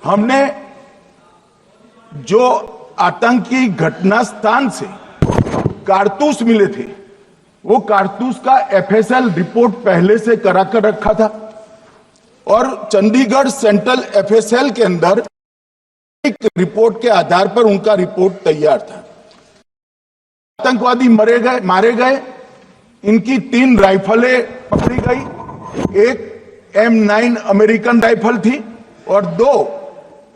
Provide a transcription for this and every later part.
हमने जो आतंकी घटना स्थान से कारतूस मिले थे, वो कारतूस का एफएसएल रिपोर्ट पहले से करा कर रखा था और चंडीगढ़ सेंट्रल एफएसएल के अंदर एक रिपोर्ट के आधार पर उनका रिपोर्ट तैयार था। आतंकवादी मारे गए, इनकी 3 राइफलें पकड़ी गई, एक M9 अमेरिकन राइफल थी और 2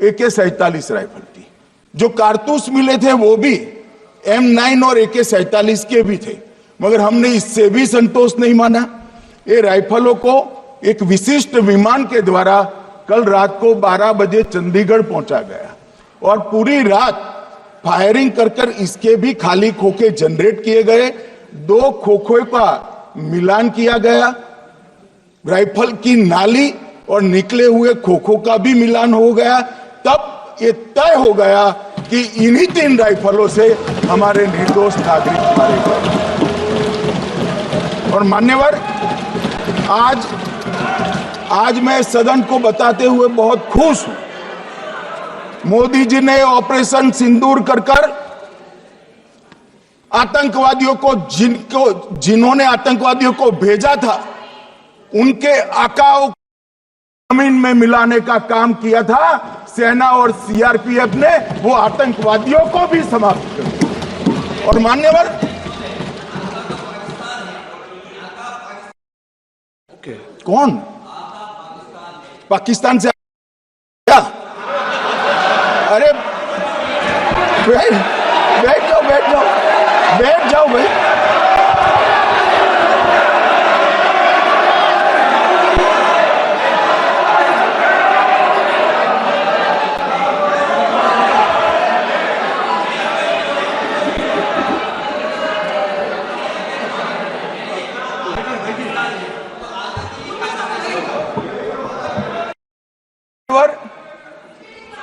AK-47 राइफल थी। जो कारतूस मिले थे वो भी M9 और AK-47 के भी थे, मगर हमने इससे भी संतोष नहीं माना। ये राइफलों को एक विशिष्ट विमान के द्वारा कल रात को 12 बजे चंडीगढ़ पहुंचा गया और पूरी रात फायरिंग कर इसके भी खाली खोखे जनरेट किए गए। 2 खोखों का मिलान किया गया, राइफल की नाली और निकले हुए खोखों का भी मिलान हो गया। तब ये तय हो गया कि इन्हीं 3 राइफलों से हमारे निर्दोष नागरिक मारे गए। और मान्यवर, आज मैं सदन को बताते हुए बहुत खुश हूं। मोदी जी ने ऑपरेशन सिंदूर कर आतंकवादियों को जिन्होंने आतंकवादियों को भेजा था उनके आकाओं जमीन में मिलाने का काम किया था। सेना और सीआरपीएफ ने वो आतंकवादियों को भी समाप्त कर दिया। और मान्यवर, कौन पाकिस्तान से क्या? अरे बैठ जाओ भाई।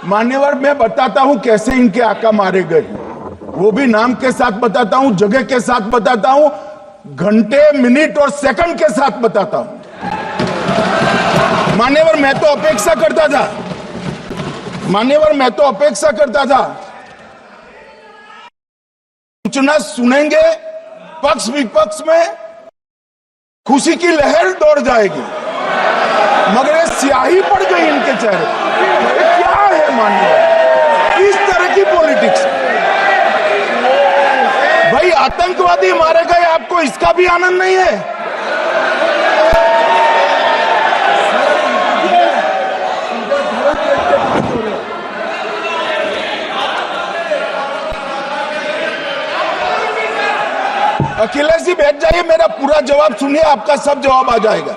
मान्यवर, मैं बताता हूं कैसे इनके आका मारे गए, वो भी नाम के साथ बताता हूं, जगह के साथ बताता हूं, घंटे, मिनट और सेकंड के साथ बताता हूं। मान्यवर, मैं तो अपेक्षा करता था सूचना सुनेंगे, पक्ष विपक्ष में खुशी की लहर दौड़ जाएगी, मगर ये स्याही पड़ गई इनके चेहरे। क्या है मान्यवर, इस तरह की पॉलिटिक्स? भाई, आतंकवादी मारे गए, आपको इसका भी आनंद नहीं है? अखिलेश जी बैठ जाइए, मेरा पूरा जवाब सुनिए, आपका सब जवाब आ जाएगा।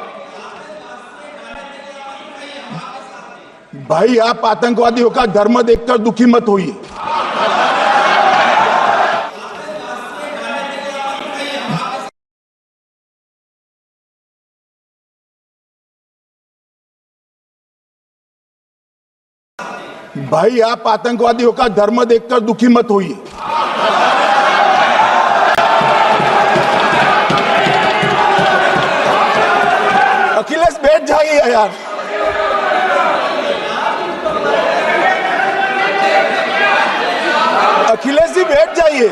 भाई, आप आतंकवादियों का धर्म देखकर दुखी मत होइए। भाई, आप आतंकवादियों का धर्म देखकर दुखी मत होइए। अखिलेश बैठ जाइए यार। अखिलेश जी बैठ जाइए।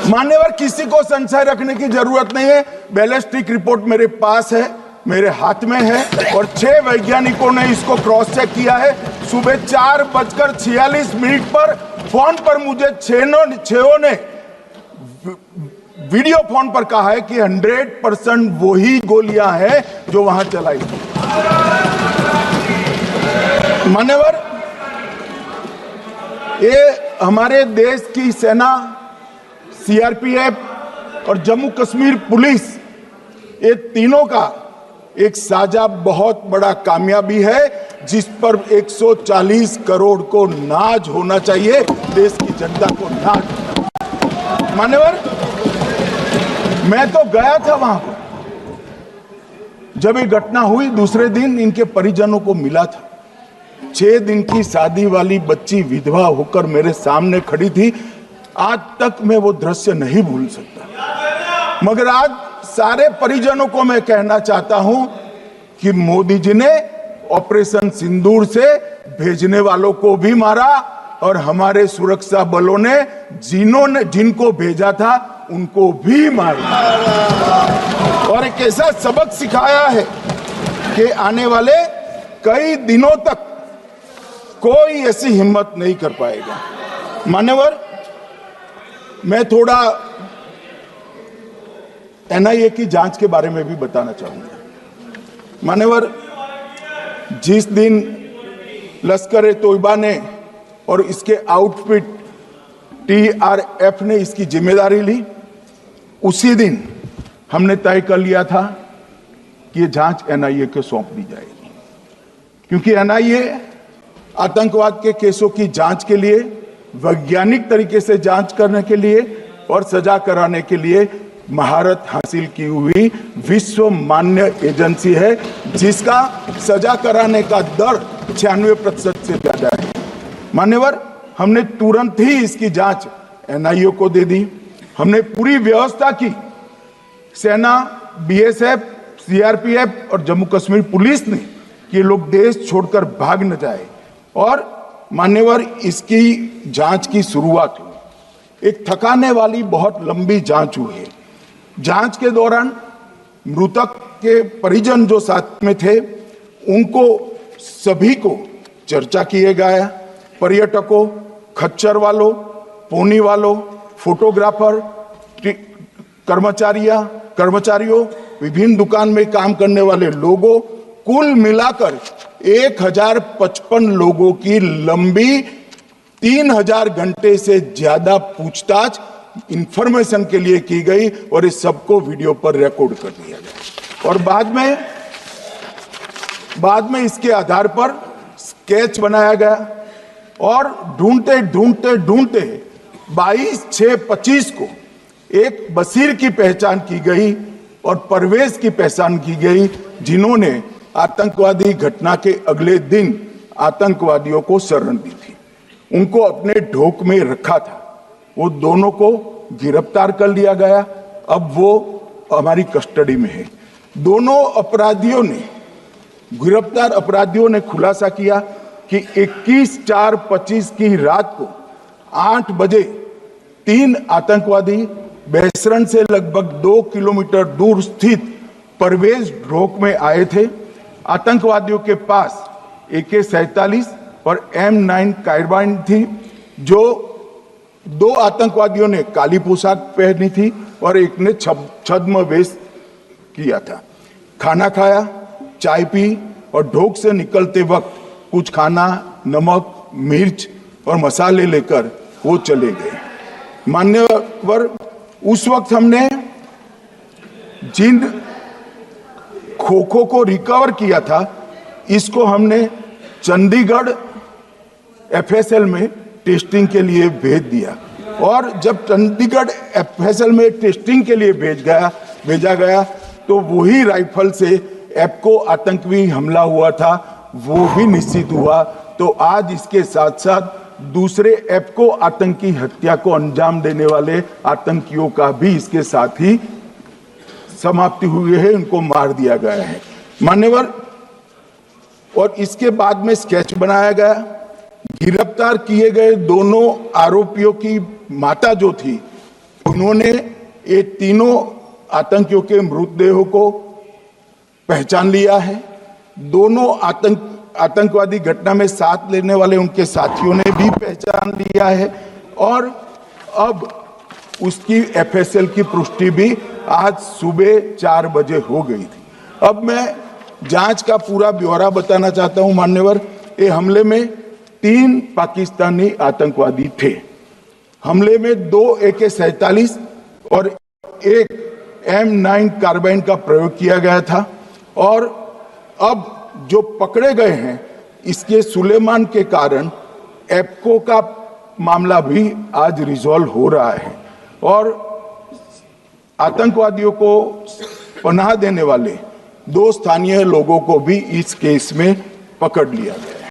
मान्यवर, किसी को संशय रखने की जरूरत नहीं है। बैलिस्टिक रिपोर्ट मेरे पास है, मेरे हाथ में है और 6 वैज्ञानिकों ने इसको क्रॉस चेक किया है। सुबह 4:46 पर फोन पर मुझे 6 ने वीडियो फोन पर कहा है कि 100% वही गोलियां हैं जो वहां चलाई। मान्यवर, ये हमारे देश की सेना, सीआरपीएफ और जम्मू कश्मीर पुलिस, ये तीनों का एक साझा बहुत बड़ा कामयाबी है, जिस पर 140 करोड़ को नाज होना चाहिए, देश की जनता को नाज। मान्यवर, मैं तो गया था वहां पर जब ये घटना हुई। दूसरे दिन इनके परिजनों को मिला था। 6 दिन की शादी वाली बच्ची विधवा होकर मेरे सामने खड़ी थी। आज तक मैं वो दृश्य नहीं भूल सकता। मगर आज सारे परिजनों को मैं कहना चाहता हूं कि मोदी जी ने ऑपरेशन सिंदूर से भेजने वालों को भी मारा और हमारे सुरक्षा बलों ने जिनको भेजा था उनको भी मारा और एक ऐसा सबक सिखाया है कि आने वाले कई दिनों तक कोई ऐसी हिम्मत नहीं कर पाएगा। मान्यवर, मैं थोड़ा एनआईए की जांच के बारे में भी बताना चाहूंगा। मान्यवर, जिस दिन लश्कर-ए-तोयबा ने और इसके आउटफिट टीआरएफ ने इसकी जिम्मेदारी ली, उसी दिन हमने तय कर लिया था कि ये जांच एनआईए को सौंप दी जाएगी, क्योंकि एनआईए आतंकवाद के केसों की जांच के लिए, वैज्ञानिक तरीके से जांच करने के लिए और सजा कराने के लिए महारत हासिल की हुई विश्व मान्य एजेंसी है, जिसका सजा कराने का दर 96% से ज्यादा है। मान्यवर, हमने तुरंत ही इसकी जांच एनआईए को दे दी। हमने पूरी व्यवस्था की। सेना, बीएसएफ, सीआरपीएफ और जम्मू कश्मीर पुलिस ने कि लोग देश छोड़कर भाग न जाए और मान्यवर, इसकी जांच की शुरुआत हुई। एक थकाने वाली बहुत लंबी जांच हुई है। जांच के दौरान मृतक के परिजन जो साथ में थे उनको सभी को चर्चा किए गया। पर्यटकों, खच्चर वालों, पोनी वालों, फोटोग्राफर, कर्मचारियों, विभिन्न दुकान में काम करने वाले लोगों, कुल मिलाकर 1055 लोगों की लंबी 3000 घंटे से ज्यादा पूछताछ इंफॉर्मेशन के लिए की गई और इस सबको वीडियो पर रिकॉर्ड कर दिया गया और बाद में इसके आधार पर स्केच बनाया गया और ढूंढते 22/6/25 को एक बशीर की पहचान की गई और परवेज की पहचान की गई, जिन्होंने आतंकवादी घटना के अगले दिन आतंकवादियों को शरण दी थी। उनको अपने ढोक में रखा था। वो दोनों को गिरफ्तार कर लिया गया। अब वो हमारी कस्टडी में है। दोनों गिरफ्तार अपराधियों ने खुलासा किया कि 21/4/25 की रात को 8 बजे 3 आतंकवादी बेसरन से लगभग 2 किलोमीटर दूर स्थित परवेज ढोक में आए थे। आतंकवादियों के पास AK-47 और M9 कार्बाइन थी। जो 2 आतंकवादियों ने काली पोशाक पहनी थी और एक ने छद्म वेश किया था। खाना खाया, चाय पी और ढोक से निकलते वक्त कुछ खाना, नमक, मिर्च और मसाले लेकर वो चले गए। मान्यवर, उस वक्त हमने जिन खोखो को रिकवर किया था, इसको हमने चंडीगढ़ FSL में टेस्टिंग के लिए भेज दिया और जब चंडीगढ़ FSL में टेस्टिंग के लिए भेजा गया तो वही राइफल से एप्को आतंकी हमला हुआ था, वो भी निश्चित हुआ। तो आज इसके साथ साथ दूसरे एप्को आतंकी हत्या को अंजाम देने वाले आतंकियों का भी इसके साथ ही समाप्ति हुई है, उनको मार दिया गया है। मान्यवर, और इसके बाद में स्केच बनाया गया। गिरफ्तार किए गए दोनों आरोपियों की माता जो थी, उन्होंने ये तीनों आतंकियों के मृतदेहों को पहचान लिया है। दोनों आतंकवादी घटना में साथ लेने वाले उनके साथियों ने भी पहचान लिया है और अब उसकी FSL की पुष्टि भी आज सुबह 4 बजे हो गई थी। अब मैं जांच का पूरा ब्यौरा बताना चाहता हूं। मान्यवर, ये हमले में 3 पाकिस्तानी आतंकवादी थे। हमले में 2 AK-47 और 1 M9 कार्बाइन का प्रयोग किया गया था और अब जो पकड़े गए हैं, इसके सुलेमान के कारण एप्को का मामला भी आज रिजॉल्व हो रहा है और आतंकवादियों को पनाह देने वाले 2 स्थानीय लोगों को भी इस केस में पकड़ लिया गया।